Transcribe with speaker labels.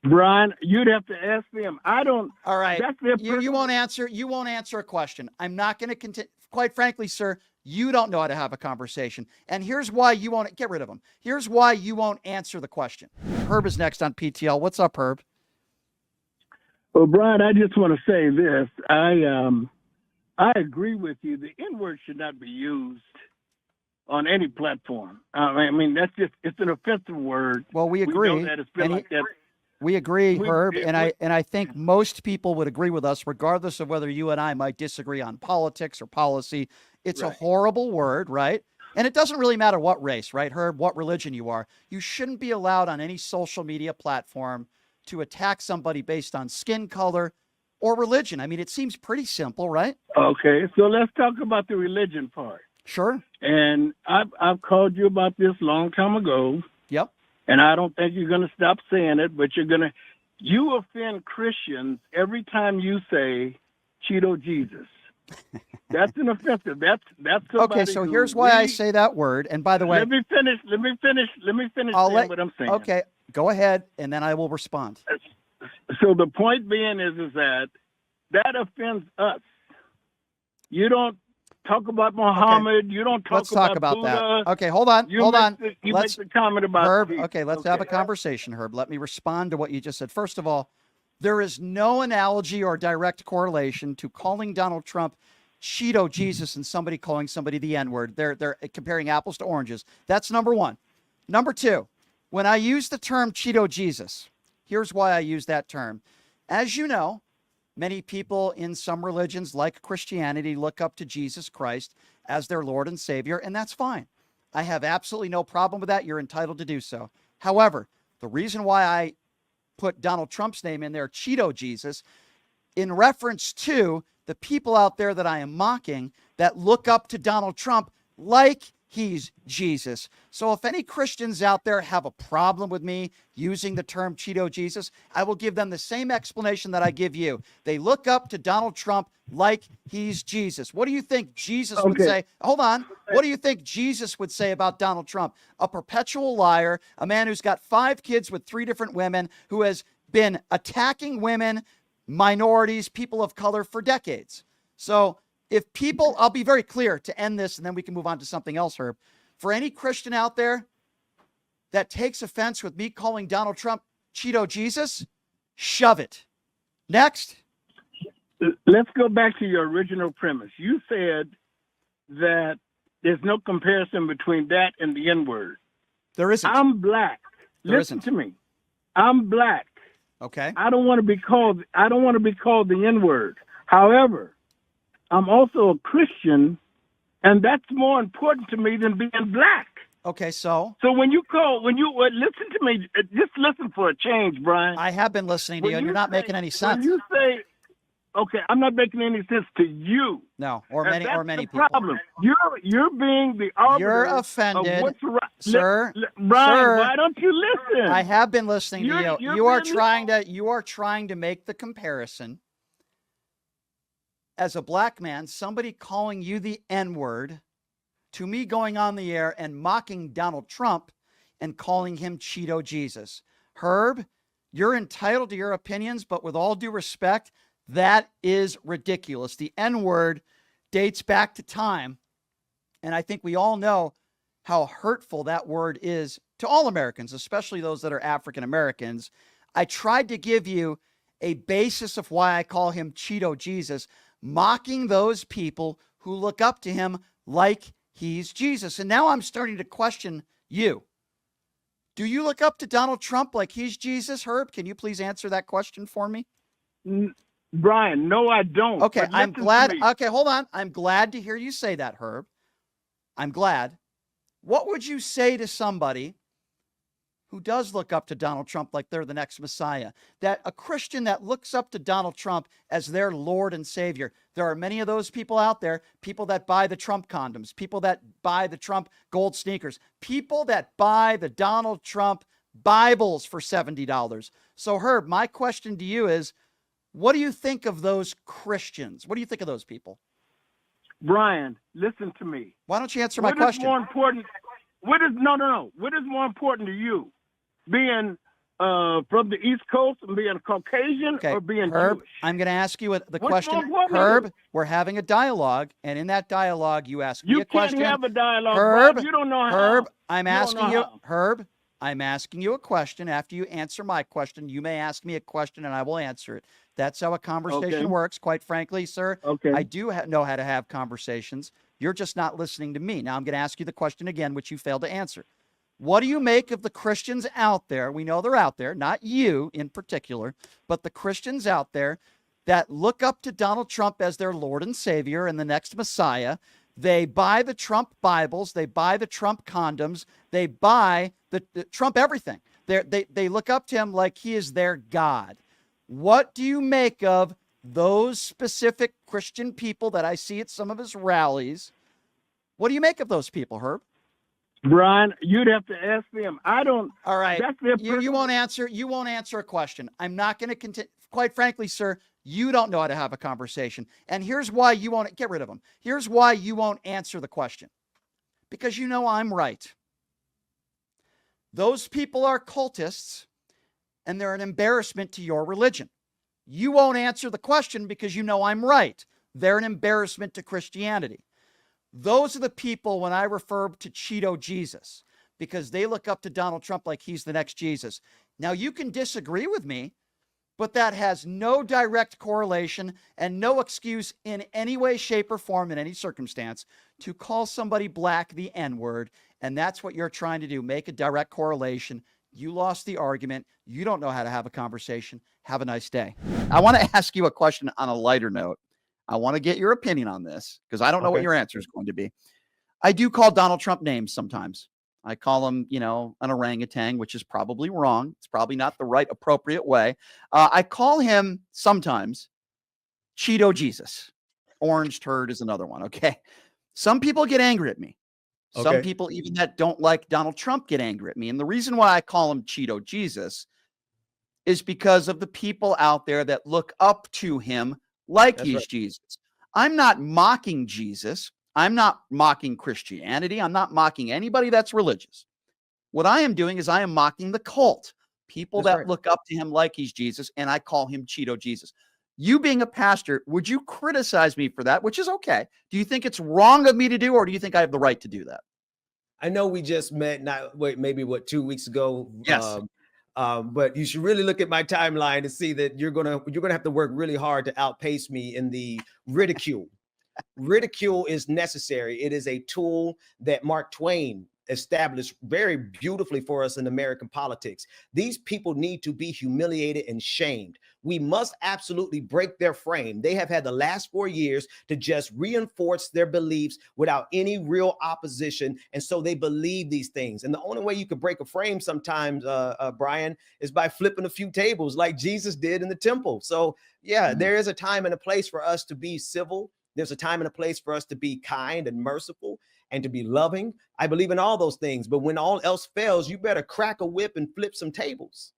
Speaker 1: Brian, you'd have to ask them. I don't.
Speaker 2: All right.
Speaker 1: That's their
Speaker 2: You won't answer. You won't answer a question. I'm not going to continue. Quite frankly, sir, you don't know how to have a conversation. And here's why you won't get rid of him. Here's why you won't answer the question. Herb is next on PTL. What's up, Herb?
Speaker 1: Well, Brian, I just want to say this. I agree with you. The N word should not be used on any platform. I mean, it's an offensive word.
Speaker 2: Well, we agree.
Speaker 1: We know that it's been like that.
Speaker 2: We agree, Herb, and I think most people would agree with us, regardless of whether you and I might disagree on politics or policy. It's a horrible word, right? And it doesn't really matter what race, right, Herb, what religion you are. You shouldn't be allowed on any social media platform to attack somebody based on skin color or religion. I mean, it seems pretty simple, right?
Speaker 1: Okay, so let's talk about the religion part.
Speaker 2: Sure.
Speaker 1: And I've called you about this a long time ago.
Speaker 2: Yep.
Speaker 1: And I don't think you're going to stop saying it, but you offend Christians every time you say Cheeto Jesus. That's an offensive. That's
Speaker 2: okay. So here's why I say that word. And by the way,
Speaker 1: let me finish saying what I'm saying.
Speaker 2: Okay, go ahead, and then I will respond.
Speaker 1: So the point being is that offends us. You don't talk about Muhammad. Okay. You don't talk about Buddha.
Speaker 2: That. Okay, hold on.
Speaker 1: You make the comment about
Speaker 2: Herb. Okay, let's have a conversation, Herb. Let me respond to what you just said. First of all, there is no analogy or direct correlation to calling Donald Trump Cheeto Jesus and somebody calling somebody the N-word. They're comparing apples to oranges. That's number one. Number two, when I use the term Cheeto Jesus, here's why I use that term. As you know, many people in some religions, like Christianity, look up to Jesus Christ as their Lord and Savior, and that's fine. I have absolutely no problem with that. You're entitled to do so. However, the reason why I put Donald Trump's name in there, Cheeto Jesus, in reference to the people out there that I am mocking that look up to Donald Trump like he's Jesus. So if any Christians out there have a problem with me using the term Cheeto Jesus, I will give them the same explanation that I give you. They look up to Donald Trump like he's Jesus. What do you think Jesus would say? Hold on. What do you think Jesus would say about Donald Trump? A perpetual liar, a man who's got 5 kids with 3 different women, who has been attacking women, minorities, people of color for decades. So if people, I'll be very clear to end this, and then we can move on to something else, Herb. For any Christian out there that takes offense with me calling Donald Trump Cheeto Jesus, shove it. Next.
Speaker 1: Let's go back to your original premise. You said that there's no comparison between that and the N-word.
Speaker 2: There isn't.
Speaker 1: I'm black. Listen to me. I'm black.
Speaker 2: Okay.
Speaker 1: I don't want to be called the N-word. However, I'm also a Christian, and that's more important to me than being black.
Speaker 2: Okay, so
Speaker 1: when you listen to me, just listen for a change, Brian.
Speaker 2: I have been listening to you, and you're not making any sense.
Speaker 1: When you say, okay, I'm not making any sense to you.
Speaker 2: No, or many people.
Speaker 1: Problem. You're being the arbiter.
Speaker 2: You're offended,
Speaker 1: of what's right.
Speaker 2: Sir.
Speaker 1: Brian,
Speaker 2: sir,
Speaker 1: why don't you listen?
Speaker 2: I have been listening to you. You are trying to make the comparison. As a black man, somebody calling you the N-word, to me going on the air and mocking Donald Trump and calling him Cheeto Jesus. Herb, you're entitled to your opinions, but with all due respect, that is ridiculous. The N-word dates back to time, and I think we all know how hurtful that word is to all Americans, especially those that are African Americans. I tried to give you a basis of why I call him Cheeto Jesus, mocking those people who look up to him like he's Jesus. And now I'm starting to question you. Do you look up to Donald Trump like he's Jesus, Herb? Can you please answer that question for me?
Speaker 1: Brian, no, I don't.
Speaker 2: Okay, I'm glad. Okay, hold on. I'm glad to hear you say that, Herb. I'm glad. What would you say to somebody who does look up to Donald Trump like they're the next Messiah? That a Christian that looks up to Donald Trump as their Lord and Savior. There are many of those people out there, people that buy the Trump condoms, people that buy the Trump gold sneakers, people that buy the Donald Trump Bibles for $70. So Herb, my question to you is, what do you think of those Christians? What do you think of those people?
Speaker 1: Brian, listen to me.
Speaker 2: Why don't you answer my question?
Speaker 1: What is more important to you? Being from the East Coast and being Caucasian
Speaker 2: Okay,
Speaker 1: or being
Speaker 2: Herb,
Speaker 1: Jewish?
Speaker 2: I'm going to ask you the
Speaker 1: Which
Speaker 2: question.
Speaker 1: one was it?
Speaker 2: Herb, we're having a dialogue, and in that dialogue, you ask me
Speaker 1: You
Speaker 2: a
Speaker 1: can't
Speaker 2: question.
Speaker 1: have a dialogue,
Speaker 2: Herb,
Speaker 1: Brian. You don't know how.
Speaker 2: Herb, I'm
Speaker 1: You don't
Speaker 2: asking
Speaker 1: know
Speaker 2: you,
Speaker 1: how.
Speaker 2: Herb, I'm asking you a question. After you answer my question, you may ask me a question, and I will answer it. That's how a conversation
Speaker 1: Okay.
Speaker 2: works. Quite frankly, sir,
Speaker 1: Okay.
Speaker 2: I do know how to have conversations. You're just not listening to me. Now I'm going to ask you the question again, which you failed to answer. What do you make of the Christians out there? We know they're out there, not you in particular, but the Christians out there that look up to Donald Trump as their Lord and Savior and the next Messiah. They buy the Trump Bibles, they buy the Trump condoms, they buy the Trump everything. They look up to him like he is their God. What do you make of those specific Christian people that I see at some of his rallies? What do you make of those people, Herb?
Speaker 1: Brian, you'd have to ask them. I don't.
Speaker 2: All right.
Speaker 1: That's their
Speaker 2: You won't answer. You won't answer a question. I'm not going to continue. Quite frankly, sir, you don't know how to have a conversation. And here's why you won't get rid of them. Here's why you won't answer the question. Because you know I'm right. Those people are cultists, and they're an embarrassment to your religion. You won't answer the question because you know I'm right. They're an embarrassment to Christianity. Those are the people when I refer to Cheeto Jesus, because they look up to Donald Trump like he's the next Jesus. Now, you can disagree with me, but that has no direct correlation and no excuse in any way, shape, or form in any circumstance to call somebody black the N-word. And that's what you're trying to do, make a direct correlation. You lost the argument. You don't know how to have a conversation. Have a nice day. I want to ask you a question on a lighter note. I want to get your opinion on this because I don't know what your answer is going to be. I do call Donald Trump names sometimes. I call him, an orangutan, which is probably wrong. It's probably not the right, appropriate way. I call him sometimes Cheeto Jesus. Orange turd is another one. Okay. Some people get angry at me. Some people, even that don't like Donald Trump, get angry at me. And the reason why I call him Cheeto Jesus is because of the people out there that look up to him like he's Jesus. I'm not mocking Jesus. I'm not mocking Christianity. I'm not mocking anybody that's religious. What I am doing is I am mocking the cult, people that look up to him like he's Jesus, and I call him Cheeto Jesus. You being a pastor, would you criticize me for that, which is okay? Do you think it's wrong of me to do, or do you think I have the right to do that?
Speaker 3: I know we just met maybe 2 weeks ago.
Speaker 2: Yes.
Speaker 3: But you should really look at my timeline to see that you're gonna have to work really hard to outpace me in the ridicule. Ridicule is necessary. It is a tool that Mark Twain established very beautifully for us in American politics. These people need to be humiliated and shamed. We must absolutely break their frame. They have had the last 4 years to just reinforce their beliefs without any real opposition. And so they believe these things. And the only way you can break a frame sometimes, Brian, is by flipping a few tables like Jesus did in the temple. So yeah, there is a time and a place for us to be civil. There's a time and a place for us to be kind and merciful and to be loving. I believe in all those things. But when all else fails, you better crack a whip and flip some tables.